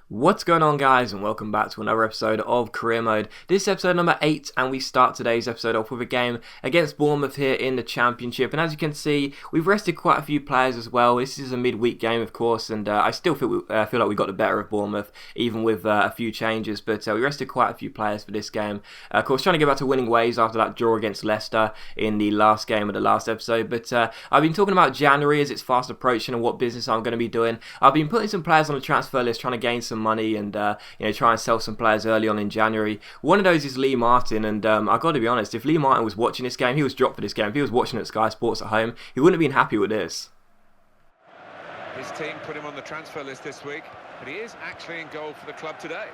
What's going on, guys, and welcome back to another episode of Career Mode. This is episode number 8, and we start today's episode off with a game against Bournemouth here in the Championship. And as you can see, we've rested quite a few players as well. This is a midweek game, of course, and I still feel like we got the better of Bournemouth, even with a few changes. But we rested quite a few players for this game. Of course, trying to get back to winning ways after that draw against Leicester in the last game of the last episode. But I've been talking about January as it's fast approaching and what business I'm going to be doing. I've been putting some players on the transfer list, trying to gain some money and try and sell some players early on in January. One of those is Lee Martin, and I've got to be honest, if Lee Martin was watching this game, he was dropped for this game. If he was watching at Sky Sports at home, he wouldn't have been happy with this. His team put him on the transfer list this week, but he is actually in goal for the club today.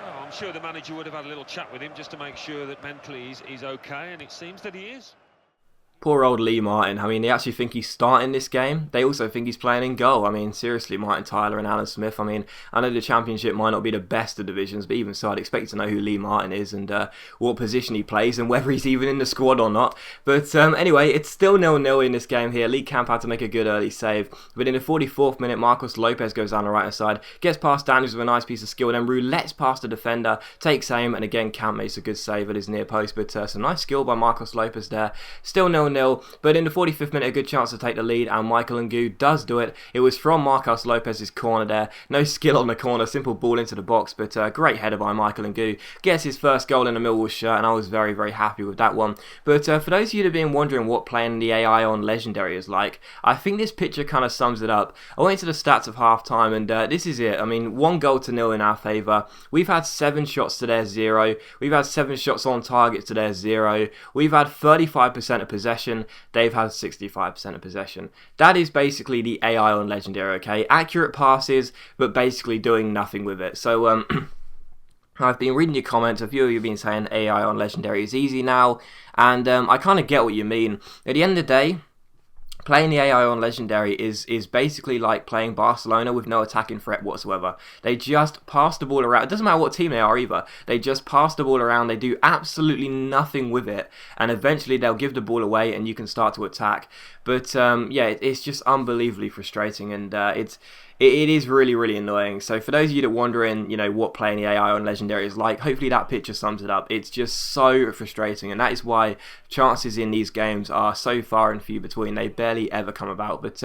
Well, I'm sure the manager would have had a little chat with him just to make sure that mentally he's okay, and it seems that he is. Poor old Lee Martin. I mean, they actually think he's starting this game. They also think he's playing in goal. I mean, seriously, Martin Tyler and Alan Smith. I mean, I know the Championship might not be the best of divisions, but even so, I'd expect to know who Lee Martin is and what position he plays and whether he's even in the squad or not. But anyway, it's still 0-0 in this game here. Lee Camp had to make a good early save. But in the 44th minute, Marcos Lopez goes down the right-hand side, gets past Daniels with a nice piece of skill, and then roulettes past the defender, takes aim, and again, Camp makes a good save at his near post. But some nice skill by Marcos Lopez there. Still 0-0, but in the 45th minute, a good chance to take the lead, and Michael Ngou does do it. It was from Marcos Lopez's corner there. No skill on the corner, simple ball into the box, but great header by Michael Ngou. Gets his first goal in a Millwall shirt, and I was very, very happy with that one. But for those of you that have been wondering what playing the AI on Legendary is like, I think this picture kind of sums it up. I went into the stats of half-time, and this is it. I mean, 1-0 in our favour. We've had 7 shots to their 0. We've had 7 shots on target to their 0. We've had 35% of possession. They've had 65% of possession. That is basically the AI on Legendary, okay? Accurate passes, but basically doing nothing with it. So, I've been reading your comments. A few of you have been saying AI on Legendary is easy now, and I kind of get what you mean. At the end of the day, playing the AI on Legendary is basically like playing Barcelona with no attacking threat whatsoever. They just pass the ball around. It doesn't matter what team they are either. They just pass the ball around. They do absolutely nothing with it. And eventually they'll give the ball away and you can start to attack. But it's just unbelievably frustrating, and it is really, really annoying. So for those of you that are wondering, what playing the AI on Legendary is like, hopefully that picture sums it up. It's just so frustrating, and that is why chances in these games are so far and few between. They barely ever come about. But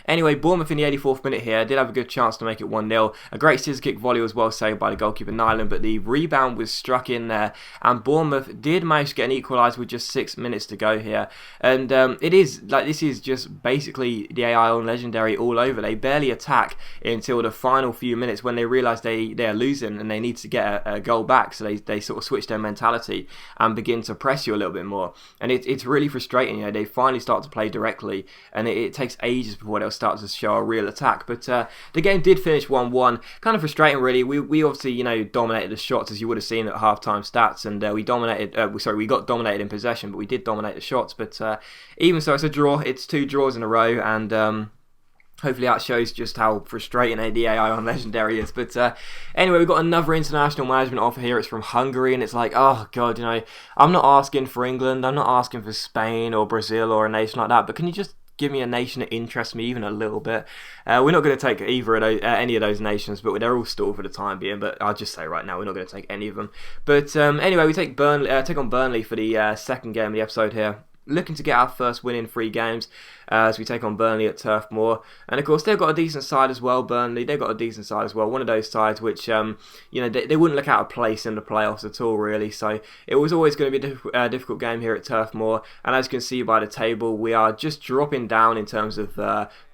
anyway, Bournemouth in the 84th minute here did have a good chance to make it 1-0. A great scissor kick volley was well saved by the goalkeeper Nyland, but the rebound was struck in there, and Bournemouth did manage to get an equaliser with just 6 minutes to go here. And this is just basically the AI on Legendary all over. They barely attack until the final few minutes when they realise they are losing and they need to get a goal back, so they sort of switch their mentality and begin to press you a little bit more, and it's really frustrating. They finally start to play directly, and it takes ages before they'll start to show a real attack. But the game did finish 1-1. Kind of frustrating, really. We obviously dominated the shots, as you would have seen at half-time stats, and we got dominated in possession, but we did dominate the shots. But even so, it's a draw. It's 2 draws in a row, and hopefully that shows just how frustrating the AI on Legendary is. But anyway, we've got another international management offer here. It's from Hungary, and it's like, oh God, I'm not asking for England, I'm not asking for Spain or Brazil or a nation like that, but can you just give me a nation that interests me even a little bit? We're not going to take either of those, any of those nations, but they're all stalled for the time being. But I'll just say right now, we're not going to take any of them. But anyway, we take on Burnley for the second game of the episode here. Looking to get our first win in 3 games as we take on Burnley at Turf Moor. And of course, they've got a decent side as well, Burnley. They've got a decent side as well. One of those sides which, they wouldn't look out of place in the playoffs at all, really. So it was always going to be a difficult game here at Turf Moor. And as you can see by the table, we are just dropping down in terms of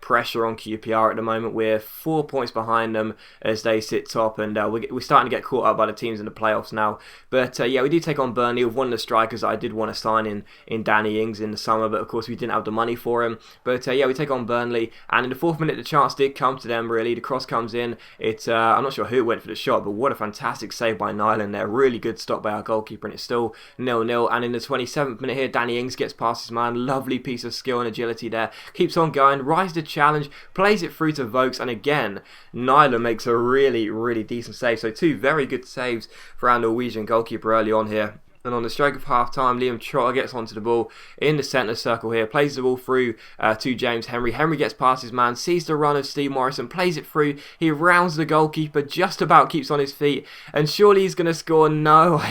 pressure on QPR at the moment. We're 4 points behind them as they sit top, and we're starting to get caught up by the teams in the playoffs now. But we do take on Burnley with one of the strikers that I did want to sign in Danny Ings in the summer, but of course we didn't have the money for him. But we take on Burnley, and in the 4th minute the chance did come to them, really. The cross comes in. I'm not sure who went for the shot, but what a fantastic save by Nyland there. Really good stop by our goalkeeper, and it's still 0-0. And in the 27th minute here, Danny Ings gets past his man. Lovely piece of skill and agility there. Keeps on going, rises to challenge, plays it through to Vokes, and again, Nyland makes a really, really decent save. So 2 very good saves for our Norwegian goalkeeper early on here. And on the stroke of half-time, Liam Trotter gets onto the ball in the centre circle here, plays the ball through to James Henry. Henry gets past his man, sees the run of Steve Morrison, plays it through. He rounds the goalkeeper, just about keeps on his feet, and surely he's going to score. No,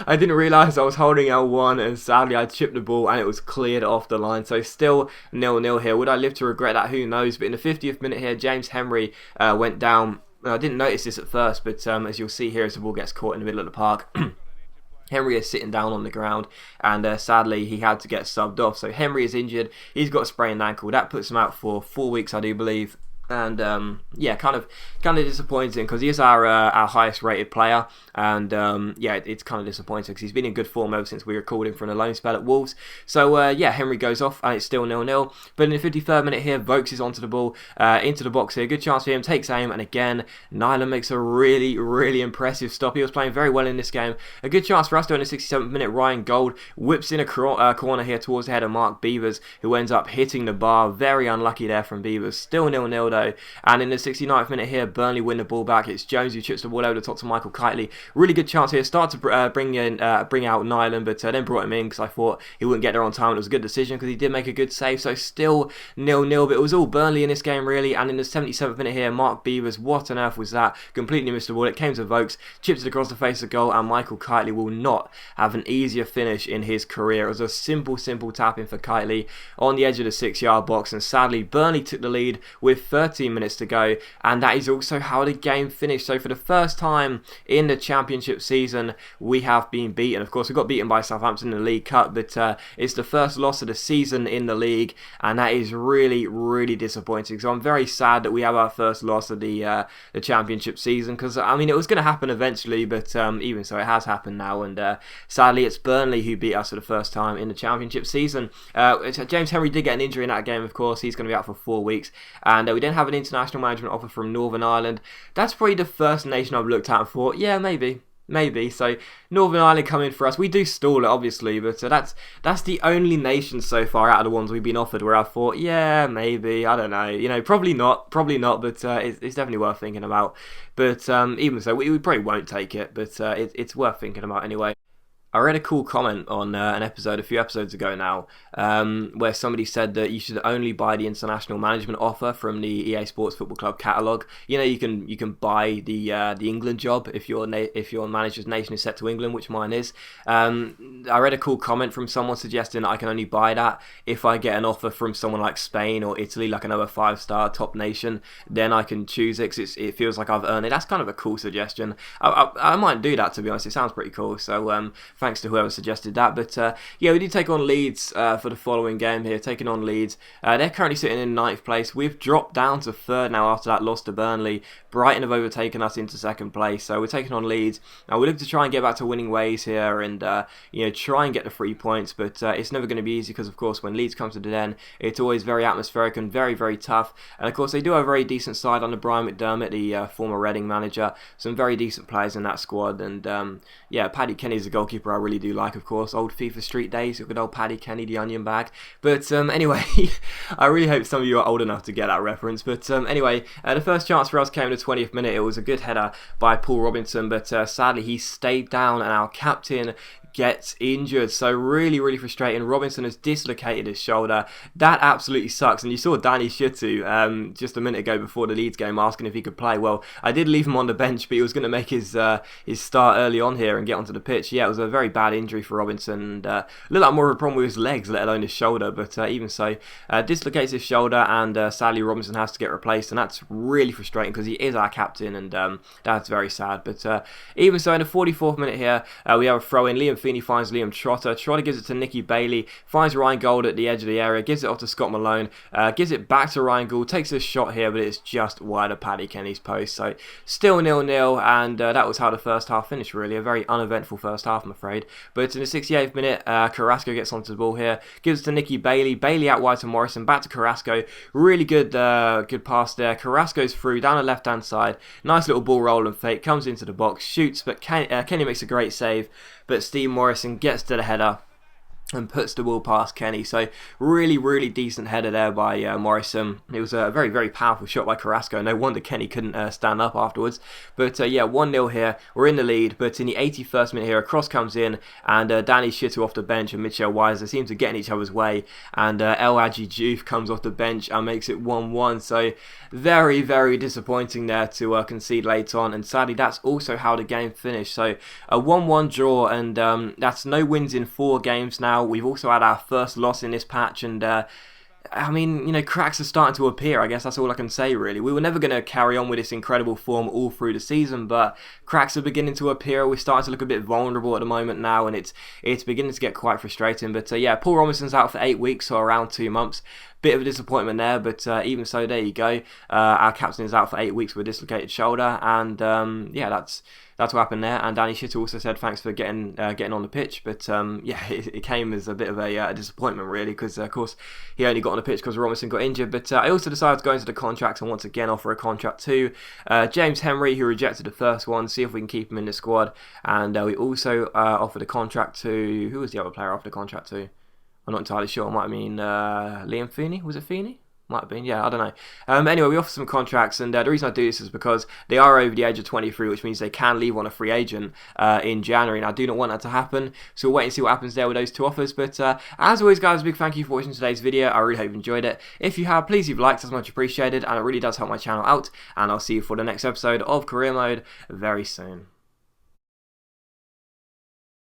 I didn't realise I was holding L1, and sadly I chipped the ball and it was cleared off the line. So still 0-0 here. Would I live to regret that? Who knows? But in the 50th minute here, James Henry went down. I didn't notice this at first, but as you'll see here as the ball gets caught in the middle of the park, Henry is sitting down on the ground, and sadly he had to get subbed off. So Henry is injured. He's got a sprained ankle. That puts him out for 4 weeks, I do believe. And yeah, kind of disappointing because he is our highest rated player, and yeah, it's kind of disappointing because he's been in good form ever since we recalled him from a loan spell at Wolves. So yeah, Henry goes off and it's still 0-0. But in the 53rd minute here, Vokes is onto the ball, into the box here. Good chance for him, takes aim, and again, Nyland makes a really impressive stop. He was playing very well in this game. A good chance for us though in the 67th minute. Ryan Gold whips in a corner here towards the head of Mark Beavers, who ends up hitting the bar. Very unlucky there from Beavers. Still 0-0 though. And in the 69th minute here, Burnley win the ball back. It's Jones who chips the ball over the top to Michael Kitely. Really good chance here. Start to bring out Nyland, but then brought him in because I thought he wouldn't get there on time. It was a good decision because he did make a good save. So still 0-0, but it was all Burnley in this game really. And in the 77th minute here, Mark Beavers, what on earth was that? Completely missed the ball. It came to Vokes, chips it across the face of goal, and Michael Kitely will not have an easier finish in his career. It was a simple tap-in for Kitely on the edge of the 6-yard box, and sadly Burnley took the lead with 13 minutes to go, and that is also how the game finished. So for the first time in the Championship season, we have been beaten. Of course, we got beaten by Southampton in the League Cup, but it's the first loss of the season in the league, and that is really disappointing. So I'm very sad that we have our first loss of the Championship season, because I mean it was going to happen eventually, but even so, it has happened now, and sadly it's Burnley who beat us for the first time in the Championship season. James Henry did get an injury in that game, of course. He's going to be out for 4 weeks, and we didn't have an international management offer from Northern Ireland. That's probably the first nation I've looked at and thought, yeah, maybe. So Northern Ireland come in for us. We do stall it obviously, but that's the only nation so far out of the ones we've been offered where I thought, yeah, maybe, I don't know, you know, probably not, but it's definitely worth thinking about. But even so, we probably won't take it, but it's worth thinking about anyway. I read a cool comment on an episode a few episodes ago now, where somebody said that you should only buy the international management offer from the EA Sports Football Club catalogue. You know, you can buy the England job if your manager's nation is set to England, which mine is. I read a cool comment from someone suggesting that I can only buy that if I get an offer from someone like Spain or Italy, like another 5-star top nation. Then I can choose it because it feels like I've earned it. That's kind of a cool suggestion. I might do that, to be honest. It sounds pretty cool. So thanks to whoever suggested that. But yeah, we did take on Leeds for the following game here, taking on Leeds. They're currently sitting in 9th place. We've dropped down to 3rd now after that loss to Burnley. Brighton have overtaken us into 2nd place, so we're taking on Leeds. Now we look to try and get back to winning ways here, and you know, try and get the 3 points, but it's never going to be easy because of course when Leeds comes to the Den, it's always very atmospheric and very tough. And of course they do have a very decent side under Brian McDermott, the former Reading manager. Some very decent players in that squad, and yeah, Paddy Kenny's the goalkeeper I really do like, of course. Old FIFA Street days, good old Paddy Kenny, the onion bag. But anyway, I really hope some of you are old enough to get that reference. But anyway, the first chance for us came in the 20th minute. It was a good header by Paul Robinson, but sadly he stayed down and our captain gets injured. So really frustrating. Robinson has dislocated his shoulder. That absolutely sucks. And you saw Danny Shutu just a minute ago before the Leeds game asking if he could play. Well, I did leave him on the bench, but he was going to make his start early on here and get onto the pitch. Yeah, it was a very bad injury for Robinson, and looked like more of a problem with his legs, let alone his shoulder. But even so, dislocates his shoulder, and sadly Robinson has to get replaced, and that's really frustrating because he is our captain, and that's very sad. But even so, in the 44th minute here, we have a throw in. Liam Feeney finds Liam Trotter. Trotter gives it to Nicky Bailey, finds Ryan Gould at the edge of the area, gives it off to Scott Malone, gives it back to Ryan Gould, takes a shot here, but it's just wide of Paddy Kenny's post. So still 0-0, and that was how the first half finished, really. A very uneventful first half, I'm afraid. But in the 68th minute, Carrasco gets onto the ball here, gives it to Nicky Bailey. Bailey out wide to Morrison, back to Carrasco. Really good pass there. Carrasco's through, down the left-hand side. Nice little ball roll and fake, comes into the box, shoots, but Kenny makes a great save. But Steve Morrison gets to the header. and puts the ball past Kenny. So really decent header there by Morrison. It was a very powerful shot by Carrasco. No wonder Kenny couldn't stand up afterwards. But yeah, 1-0 here. We're in the lead, but in the 81st minute here, a cross comes in, and Danny Shittu off the bench and Mitchell Weiser seem to get in each other's way, and El Hadji Diouf comes off the bench and makes it 1-1. So very disappointing there to concede late on, and sadly that's also how the game finished. So a 1-1 draw, and that's no wins in 4 games now. We've also had our first loss in this patch, and I mean, you know, cracks are starting to appear. I guess that's all I can say, really. We were never going to carry on with this incredible form all through the season, but cracks are beginning to appear. We're starting to look a bit vulnerable at the moment now, and it's beginning to get quite frustrating. But yeah, Paul Robinson's out for 8 weeks, so around 2 months. Bit of a disappointment there, but even so, there you go. Our captain is out for 8 weeks with a dislocated shoulder, and yeah, that's what happened there. And Danny Shittu also said thanks for getting on the pitch, but yeah, it came as a bit of a disappointment, really, because of course he only got on the pitch because Robinson got injured. But I also decided to go into the contract and once again offer a contract to James Henry, who rejected the first one. See if we can keep him in the squad. And we also offered a contract to, who was the other player I offered a contract to? I'm not entirely sure. It might have been Liam Feeney. Was it Feeney? Might have been, yeah, I don't know. Anyway, we offer some contracts, and the reason I do this is because they are over the age of 23, which means they can leave on a free agent in January, and I do not want that to happen, so we'll wait and see what happens there with those 2 offers. But as always, guys, a big thank you for watching today's video. I really hope you enjoyed it. If you have, please leave likes, that's much appreciated, and it really does help my channel out, and I'll see you for the next episode of Career Mode very soon.